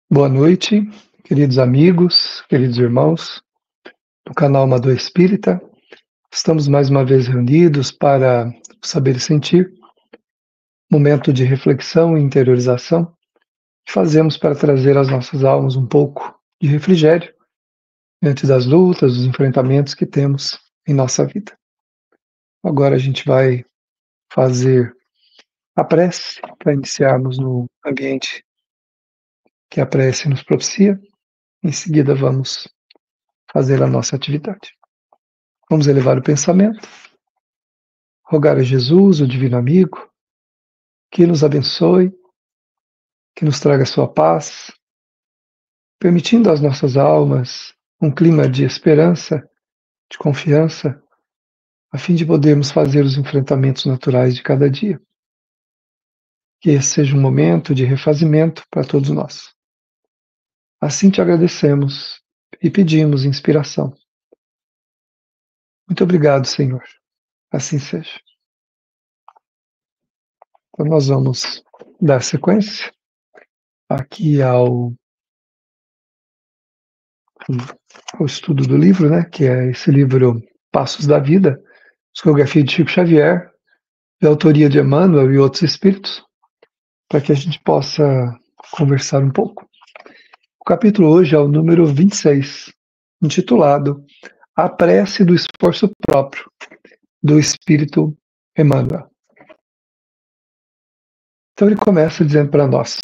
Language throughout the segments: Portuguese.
Boa noite, queridos amigos, queridos irmãos do canal Amador Espírita. Estamos mais uma vez reunidos para o Saber e Sentir, momento de reflexão e interiorização que fazemos para trazer às nossas almas um pouco de refrigério diante das lutas, dos enfrentamentos que temos em nossa vida. Agora a gente vai fazer a prece para iniciarmos no ambiente que a prece nos propicia. Em seguida vamos fazer a nossa atividade. Vamos elevar o pensamento, rogar a Jesus, o Divino Amigo, que nos abençoe, que nos traga sua paz, permitindo às nossas almas um clima de esperança, de confiança, a fim de podermos fazer os enfrentamentos naturais de cada dia. Que esse seja um momento de refazimento para todos nós. Assim te agradecemos e pedimos inspiração. Muito obrigado, Senhor. Assim seja. Então nós vamos dar sequência aqui ao estudo do livro, né, que é esse livro Passos da Vida, psicografia de Chico Xavier, de autoria de Emmanuel e outros espíritos, para que a gente possa conversar um pouco. O capítulo hoje é o número 26, intitulado A Prece do Esforço Próprio, do Espírito Emmanuel. Então ele começa dizendo para nós: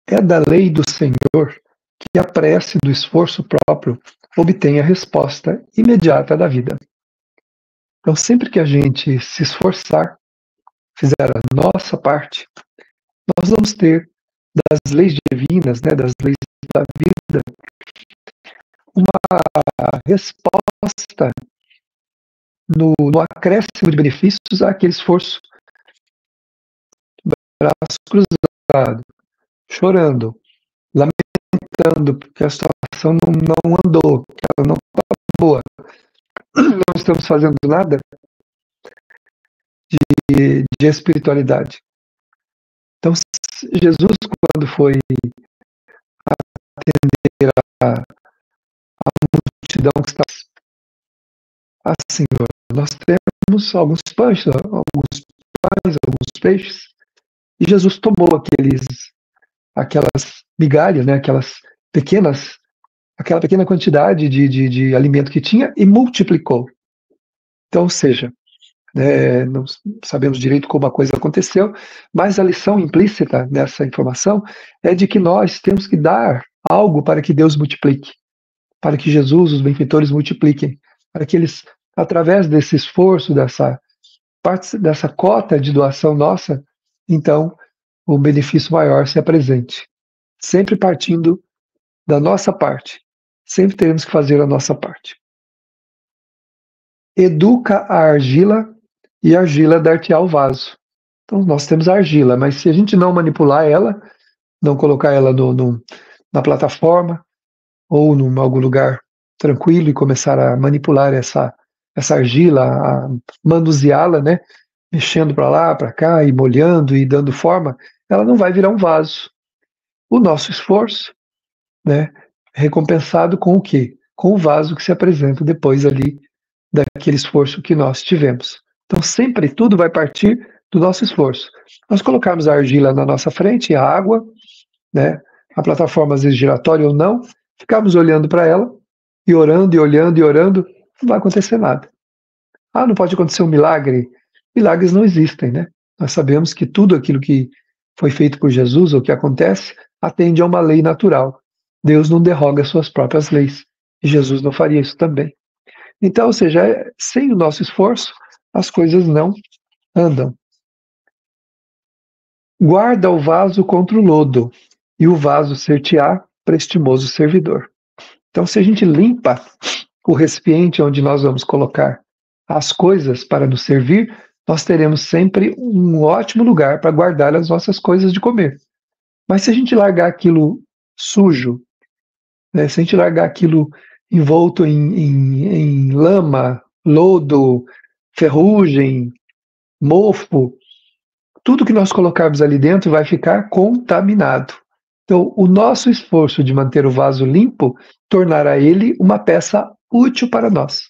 é da lei do Senhor que a prece do esforço próprio obtém a resposta imediata da vida. Então, sempre que a gente se esforçar, fizer a nossa parte, nós vamos ter das leis divinas, né, das leis da vida, uma resposta no acréscimo de benefícios àquele esforço. Braço cruzado, chorando, lamentando porque a situação não andou, que ela não está boa. Não estamos fazendo nada de espiritualidade. Então, Jesus, quando foi atender a multidão que está assim, nós temos alguns pães, alguns peixes, e Jesus tomou aquelas migalhas, né, aquela pequena quantidade de alimento que tinha e multiplicou. Então, ou seja, não sabemos direito como a coisa aconteceu, mas a lição implícita nessa informação é de que nós temos que dar algo para que Deus multiplique, para que Jesus, os benfeitores, multipliquem, para que eles, através desse esforço, dessa cota de doação nossa, então o benefício maior se apresente. Sempre partindo da nossa parte. Sempre teremos que fazer a nossa parte. Educa a argila e a argila dar-te-á o vaso. Então nós temos a argila, mas se a gente não manipular ela, não colocar ela na plataforma ou em algum lugar tranquilo e começar a manipular essa argila, a manuseá-la, né, mexendo para lá, para cá e molhando e dando forma, ela não vai virar um vaso. O nosso esforço, né, recompensado com o quê? Com o vaso que se apresenta depois ali daquele esforço que nós tivemos. Então sempre tudo vai partir do nosso esforço. Nós colocamos a argila na nossa frente, a água, né, a plataforma às vezes giratória ou não, ficamos olhando para ela e orando e olhando e orando, não vai acontecer nada. Ah, não pode acontecer um milagre? Milagres não existem, né? Nós sabemos que tudo aquilo que foi feito por Jesus, ou que acontece, atende a uma lei natural. Deus não derroga suas próprias leis, e Jesus não faria isso também. Então, ou seja, sem o nosso esforço, as coisas não andam. Guarda o vaso contra o lodo, e o vaso ser-te-á prestimoso servidor. Então, se a gente limpa o recipiente onde nós vamos colocar as coisas para nos servir, nós teremos sempre um ótimo lugar para guardar as nossas coisas de comer. Mas se a gente largar aquilo sujo, né, se a gente largar aquilo envolto em lama, lodo, ferrugem, mofo, tudo que nós colocarmos ali dentro vai ficar contaminado. Então, o nosso esforço de manter o vaso limpo tornará ele uma peça útil para nós.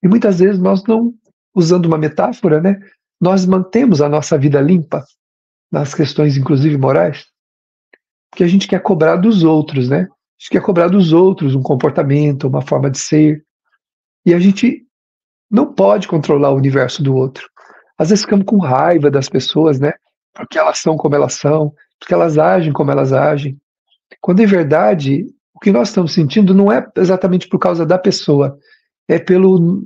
E muitas vezes nós não, usando uma metáfora, né, nós mantemos a nossa vida limpa, nas questões inclusive morais, porque a gente quer cobrar dos outros, né? A gente quer cobrar dos outros um comportamento, uma forma de ser, e a gente não pode controlar o universo do outro. Às vezes ficamos com raiva das pessoas, né? Porque elas são como elas são, porque elas agem como elas agem. Quando em verdade o que nós estamos sentindo não é exatamente por causa da pessoa, é pelo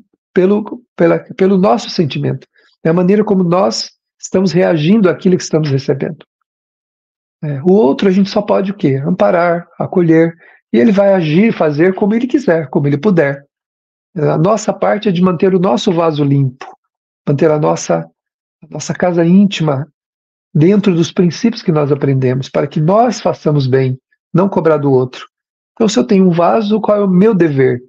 nosso sentimento, é a maneira como nós estamos reagindo àquilo que estamos recebendo. O outro a gente só pode o quê? Amparar, acolher, e ele vai agir, fazer como ele quiser, como ele puder. A nossa parte é de manter o nosso vaso limpo, manter a nossa casa íntima dentro dos princípios que nós aprendemos, para que nós façamos bem, não cobrar do outro. Então, se eu tenho um vaso, qual é o meu dever?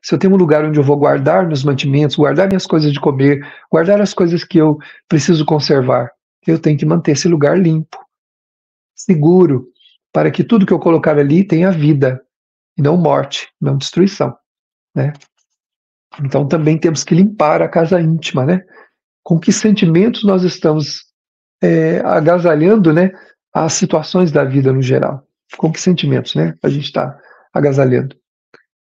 Se eu tenho um lugar onde eu vou guardar meus mantimentos, guardar minhas coisas de comer, guardar as coisas que eu preciso conservar, eu tenho que manter esse lugar limpo, seguro, para que tudo que eu colocar ali tenha vida, e não morte, não destruição, né? Então também temos que limpar a casa íntima, né? Com que sentimentos nós estamos agasalhando, né, as situações da vida no geral? Com que sentimentos, né, a gente está agasalhando?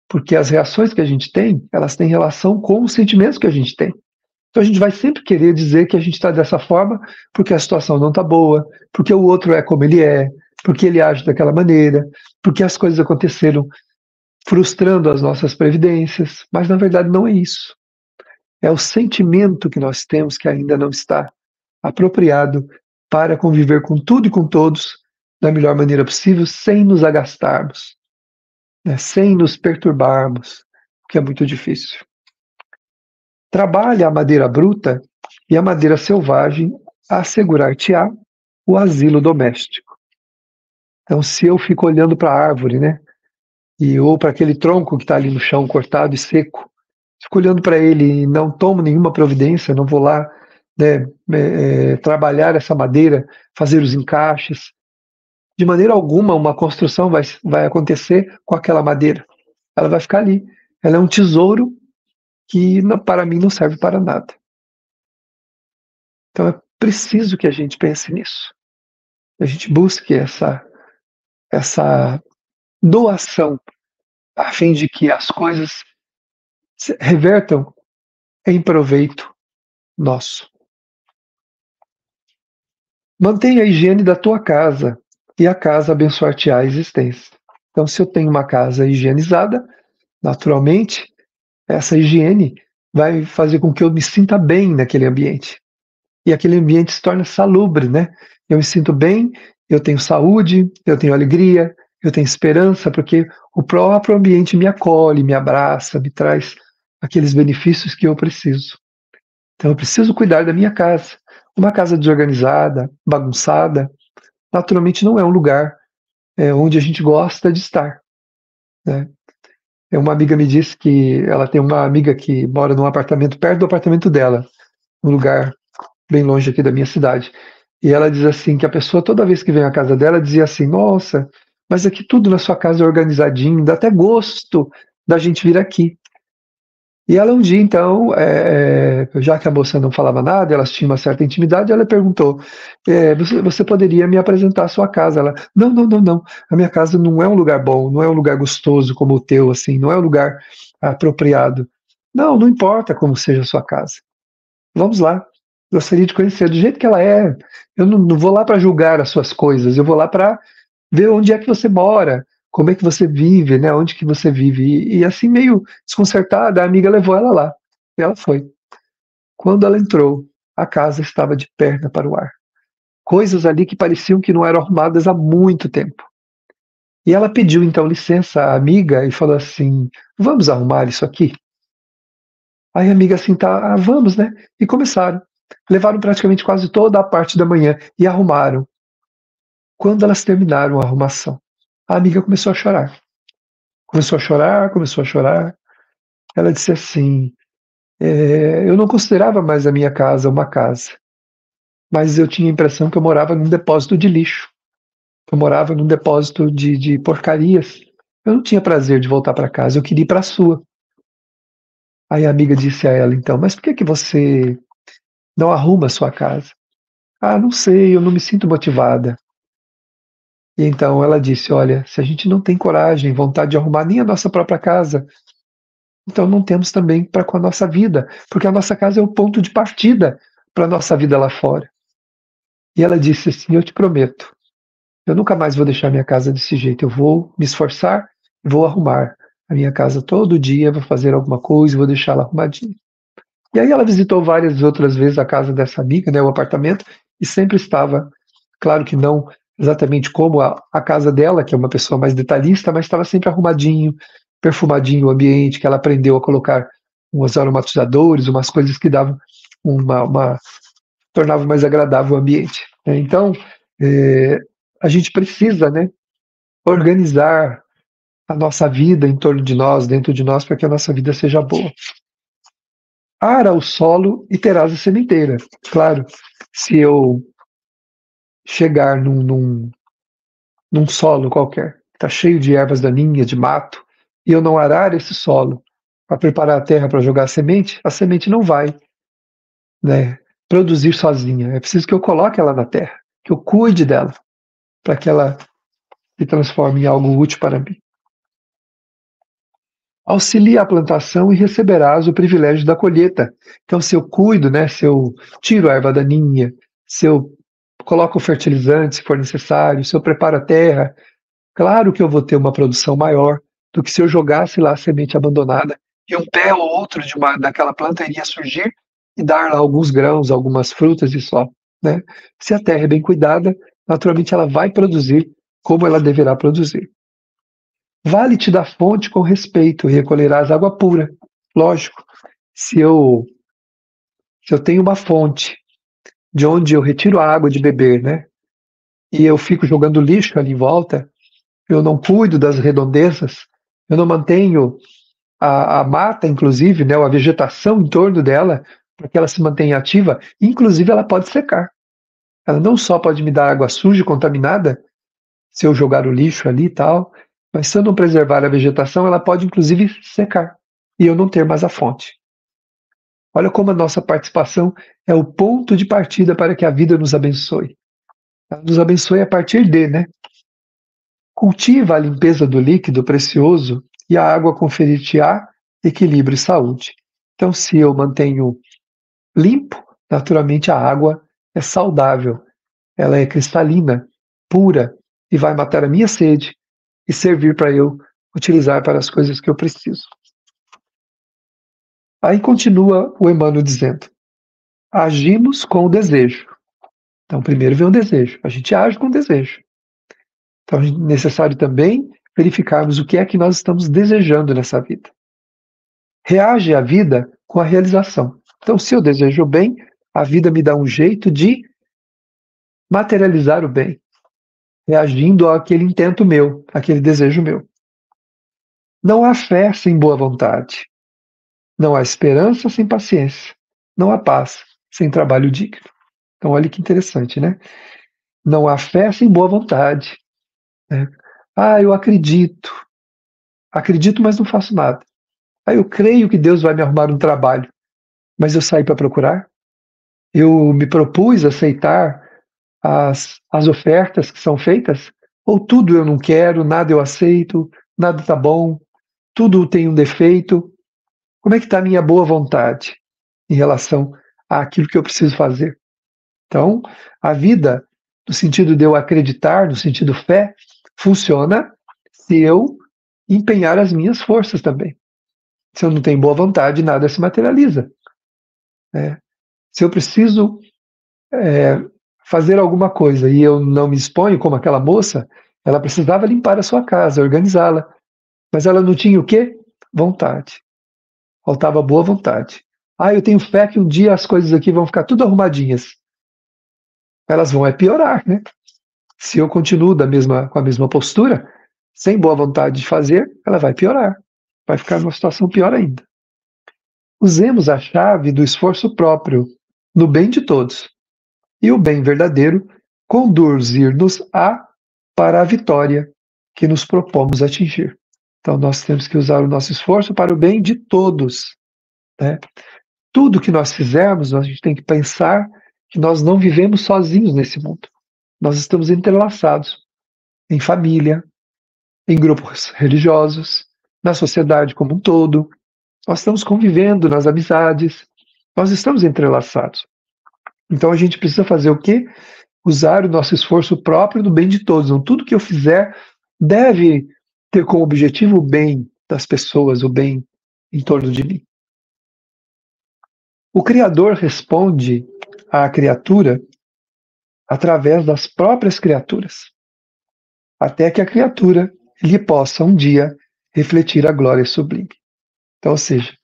Porque as reações que a gente tem, elas têm relação com os sentimentos que a gente tem. Então a gente vai sempre querer dizer que a gente está dessa forma porque a situação não está boa, porque o outro é como ele é, porque ele age daquela maneira, porque as coisas aconteceram frustrando as nossas previdências, mas na verdade não é isso. É o sentimento que nós temos que ainda não está apropriado para conviver com tudo e com todos da melhor maneira possível, sem nos agastarmos, né, sem nos perturbarmos, o que é muito difícil. Trabalha a madeira bruta e a madeira selvagem a assegurar-te-á o asilo doméstico. Então, se eu fico olhando para a árvore, né, ou para aquele tronco que está ali no chão cortado e seco, fico olhando para ele e não tomo nenhuma providência, não vou lá, né, trabalhar essa madeira, fazer os encaixes. De maneira alguma uma construção vai acontecer com aquela madeira. Ela vai ficar ali. Ela é um tesouro que para mim não serve para nada. Então é preciso que a gente pense nisso. A gente busque essa doação a fim de que as coisas se revertam em proveito nosso. Mantenha a higiene da tua casa e a casa abençoar-te-á a existência. Então, se eu tenho uma casa higienizada, naturalmente, essa higiene vai fazer com que eu me sinta bem naquele ambiente. E aquele ambiente se torna salubre, né? Eu me sinto bem, eu tenho saúde, eu tenho alegria, eu tenho esperança, porque o próprio ambiente me acolhe, me abraça, me traz aqueles benefícios que eu preciso. Então eu preciso cuidar da minha casa. Uma casa desorganizada, bagunçada, naturalmente não é um lugar onde a gente gosta de estar, né? Uma amiga me disse que ela tem uma amiga que mora num apartamento perto do apartamento dela, um lugar bem longe aqui da minha cidade. E ela diz assim que a pessoa, toda vez que vem à casa dela, dizia assim: nossa, mas aqui tudo na sua casa é organizadinho, dá até gosto da gente vir aqui. E ela um dia, então, já que a moça não falava nada, elas tinham uma certa intimidade, ela perguntou: você poderia me apresentar a sua casa? Ela: não, não, não, não, a minha casa não é um lugar bom, não é um lugar gostoso como o teu, assim, não é um lugar apropriado. Não, não importa como seja a sua casa. Vamos lá, gostaria de conhecer do jeito que ela é. Eu não vou lá para julgar as suas coisas, eu vou lá para ver onde é que você mora, como é que você vive, né? Onde que você vive. E assim, meio desconcertada, a amiga levou ela lá. E ela foi. Quando ela entrou, a casa estava de perna para o ar. Coisas ali que pareciam que não eram arrumadas há muito tempo. E ela pediu então licença à amiga e falou assim: vamos arrumar isso aqui? Aí a amiga assim, tá, vamos, né? E começaram. Levaram praticamente quase toda a parte da manhã e arrumaram. Quando elas terminaram a arrumação, a amiga começou a chorar. Começou a chorar, começou a chorar. Ela disse assim: eu não considerava mais a minha casa uma casa, mas eu tinha a impressão que eu morava num depósito de lixo. Eu morava num depósito de porcarias. Eu não tinha prazer de voltar para casa, eu queria ir para a sua. Aí a amiga disse a ela, então, mas por que você não arruma a sua casa? Ah, não sei, eu não me sinto motivada. E então ela disse, olha, se a gente não tem coragem, vontade de arrumar nem a nossa própria casa, então não temos também para com a nossa vida, porque a nossa casa é o ponto de partida para a nossa vida lá fora. E ela disse assim, eu te prometo, eu nunca mais vou deixar minha casa desse jeito, eu vou me esforçar e vou arrumar a minha casa todo dia, vou fazer alguma coisa, vou deixá-la arrumadinha. E aí ela visitou várias outras vezes a casa dessa amiga, né, o apartamento, e sempre estava, claro que não exatamente como a casa dela, que é uma pessoa mais detalhista, mas estava sempre arrumadinho, perfumadinho o ambiente, que ela aprendeu a colocar uns aromatizadores, umas coisas que davam tornavam mais agradável o ambiente. Né? Então, é, a gente precisa, né, organizar a nossa vida em torno de nós, dentro de nós, para que a nossa vida seja boa. Ara o solo e terás a sementeira. Claro, se eu chegar num solo qualquer, está cheio de ervas daninhas, de mato, e eu não arar esse solo para preparar a terra para jogar a semente não vai, né, produzir sozinha. É preciso que eu coloque ela na terra, que eu cuide dela, para que ela se transforme em algo útil para mim. Auxilia a plantação e receberás o privilégio da colheita. Então, se eu cuido, né, se eu tiro a erva daninha, se eu coloco o fertilizante, se for necessário, se eu preparo a terra, claro que eu vou ter uma produção maior do que se eu jogasse lá a semente abandonada e um pé ou outro daquela planta iria surgir e dar lá alguns grãos, algumas frutas e só. Né? Se a terra é bem cuidada, naturalmente ela vai produzir como ela deverá produzir. Vale-te da fonte com respeito e recolherás água pura. Lógico, se eu, se eu tenho uma fonte de onde eu retiro a água de beber, né, e eu fico jogando lixo ali em volta, eu não cuido das redondezas, eu não mantenho a mata, inclusive, né, a vegetação em torno dela, para que ela se mantenha ativa, inclusive ela pode secar. Ela não só pode me dar água suja e contaminada, se eu jogar o lixo ali e tal, mas se eu não preservar a vegetação, ela pode inclusive secar e eu não ter mais a fonte. Olha como a nossa participação é o ponto de partida para que a vida nos abençoe. Ela nos abençoe a partir de, né? Cultiva a limpeza do líquido precioso e a água conferir-te-á equilíbrio e saúde. Então, se eu mantenho limpo, naturalmente a água é saudável, ela é cristalina, pura e vai matar a minha sede e servir para eu utilizar para as coisas que eu preciso. Aí continua o Emmanuel dizendo: agimos com o desejo. Então, primeiro vem o desejo, a gente age com o desejo. Então, é necessário também verificarmos o que é que nós estamos desejando nessa vida. Reage à vida com a realização. Então, se eu desejo o bem, a vida me dá um jeito de materializar o bem, reagindo àquele intento meu, àquele desejo meu. Não há fé sem boa vontade. Não há esperança sem paciência. Não há paz sem trabalho digno. Então, olha que interessante, né? Não há fé sem boa vontade. Né? Ah, eu acredito. Acredito, mas não faço nada. Ah, eu creio que Deus vai me arrumar um trabalho, mas eu saí para procurar. Eu me propus aceitar as ofertas que são feitas, ou tudo eu não quero, nada eu aceito, nada está bom, tudo tem um defeito. Como é que está a minha boa vontade em relação àquilo que eu preciso fazer? Então, a vida, no sentido de eu acreditar, no sentido fé, funciona se eu empenhar as minhas forças também. Se eu não tenho boa vontade, nada se materializa. Né? Se eu preciso fazer alguma coisa e eu não me exponho, como aquela moça, ela precisava limpar a sua casa, organizá-la, mas ela não tinha o quê? Vontade. Faltava boa vontade. Ah, eu tenho fé que um dia as coisas aqui vão ficar tudo arrumadinhas. Elas vão piorar, né? Se eu continuo com a mesma postura, sem boa vontade de fazer, ela vai piorar. Vai ficar numa situação pior ainda. Usemos a chave do esforço próprio no bem de todos. E o bem verdadeiro conduzir-nos a para a vitória que nos propomos atingir. Então, nós temos que usar o nosso esforço para o bem de todos, né? Tudo que nós fizermos, a gente tem que pensar que nós não vivemos sozinhos nesse mundo. Nós estamos entrelaçados em família, em grupos religiosos, na sociedade como um todo. Nós estamos convivendo nas amizades, nós estamos entrelaçados. Então a gente precisa fazer o quê? Usar o nosso esforço próprio no bem de todos. Então, tudo que eu fizer deve ter como objetivo o bem das pessoas, o bem em torno de mim. O Criador responde à criatura através das próprias criaturas, até que a criatura lhe possa um dia refletir a glória sublime. Então, ou seja,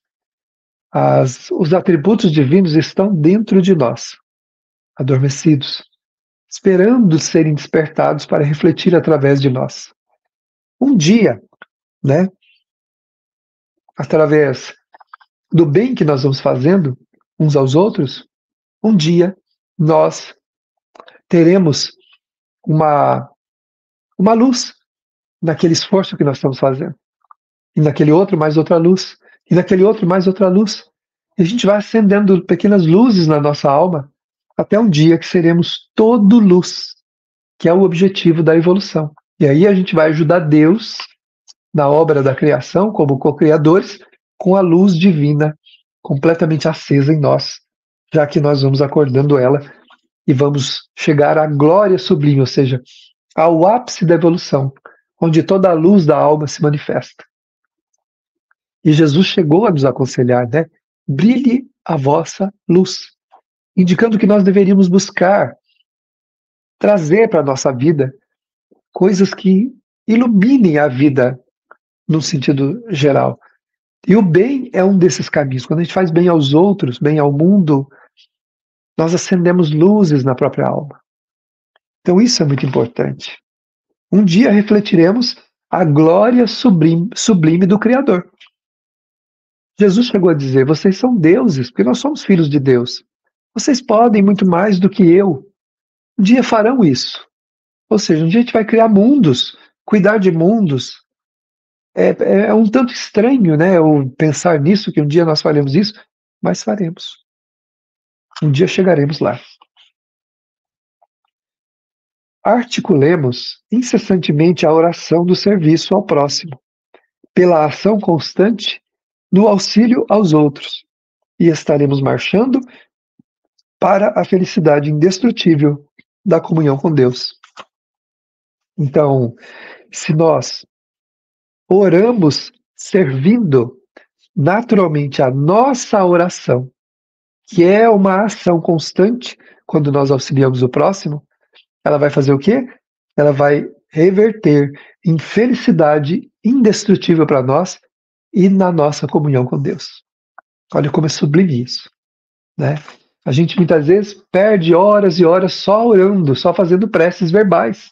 os atributos divinos estão dentro de nós, adormecidos, esperando serem despertados para refletir através de nós. Um dia, né, através do bem que nós vamos fazendo uns aos outros, um dia nós teremos uma luz naquele esforço que nós estamos fazendo. E naquele outro, mais outra luz. E naquele outro, mais outra luz. E a gente vai acendendo pequenas luzes na nossa alma até um dia que seremos todo luz, que é o objetivo da evolução. E aí a gente vai ajudar Deus na obra da criação, como co-criadores, com a luz divina completamente acesa em nós, já que nós vamos acordando ela e vamos chegar à glória sublime, ou seja, ao ápice da evolução, onde toda a luz da alma se manifesta. E Jesus chegou a nos aconselhar, né? Brilhe a vossa luz, indicando que nós deveríamos buscar trazer para a nossa vida coisas que iluminem a vida no sentido geral. E o bem é um desses caminhos. Quando a gente faz bem aos outros, bem ao mundo, nós acendemos luzes na própria alma. Então isso é muito importante. Um dia refletiremos a glória sublime do Criador. Jesus chegou a dizer, vocês são deuses, porque nós somos filhos de Deus. Vocês podem muito mais do que eu. Um dia farão isso. Ou seja, um dia a gente vai criar mundos, cuidar de mundos. É um tanto estranho, né, eu pensar nisso, que um dia nós faremos isso, mas faremos. Um dia chegaremos lá. Articulemos incessantemente a oração do serviço ao próximo, pela ação constante no auxílio aos outros, e estaremos marchando para a felicidade indestrutível da comunhão com Deus. Então, se nós oramos servindo, naturalmente a nossa oração, que é uma ação constante, quando nós auxiliamos o próximo, ela vai fazer o quê? Ela vai reverter em felicidade indestrutível para nós e na nossa comunhão com Deus. Olha como é sublime isso, né? A gente muitas vezes perde horas e horas só orando, só fazendo preces verbais,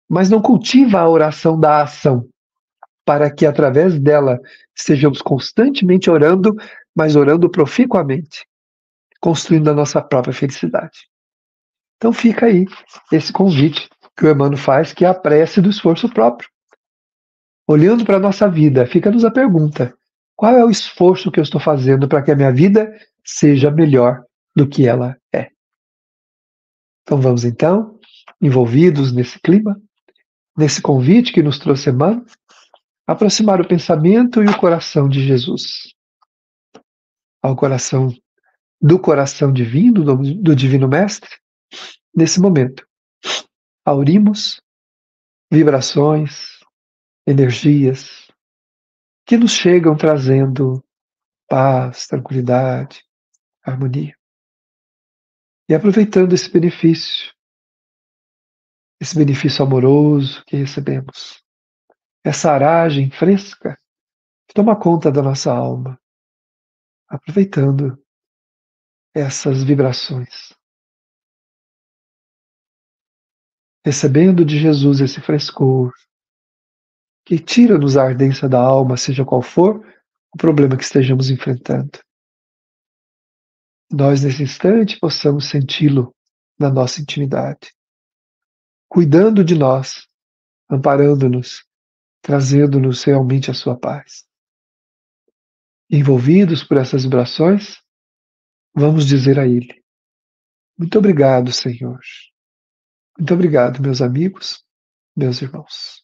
mas não cultiva a oração da ação, para que através dela estejamos constantemente orando, mas orando proficuamente, construindo a nossa própria felicidade. Então fica aí esse convite que o Emmanuel faz, que é a prece do esforço próprio. Olhando para a nossa vida, fica-nos a pergunta: qual é o esforço que eu estou fazendo para que a minha vida seja melhor do que ela é? Então vamos então, envolvidos nesse clima, nesse convite que nos trouxe Emmanuel, aproximar o pensamento e o coração de Jesus ao coração divino, do Divino Mestre, nesse momento. Aurimos vibrações, energias que nos chegam trazendo paz, tranquilidade, harmonia. E aproveitando esse benefício amoroso que recebemos, essa aragem fresca que toma conta da nossa alma, aproveitando essas vibrações, recebendo de Jesus esse frescor, que tira-nos a ardência da alma, seja qual for o problema que estejamos enfrentando. Nós, nesse instante, possamos senti-lo na nossa intimidade, cuidando de nós, amparando-nos, trazendo-nos realmente a sua paz. Envolvidos por essas vibrações, vamos dizer a Ele: muito obrigado, Senhor. Muito obrigado, meus amigos, meus irmãos.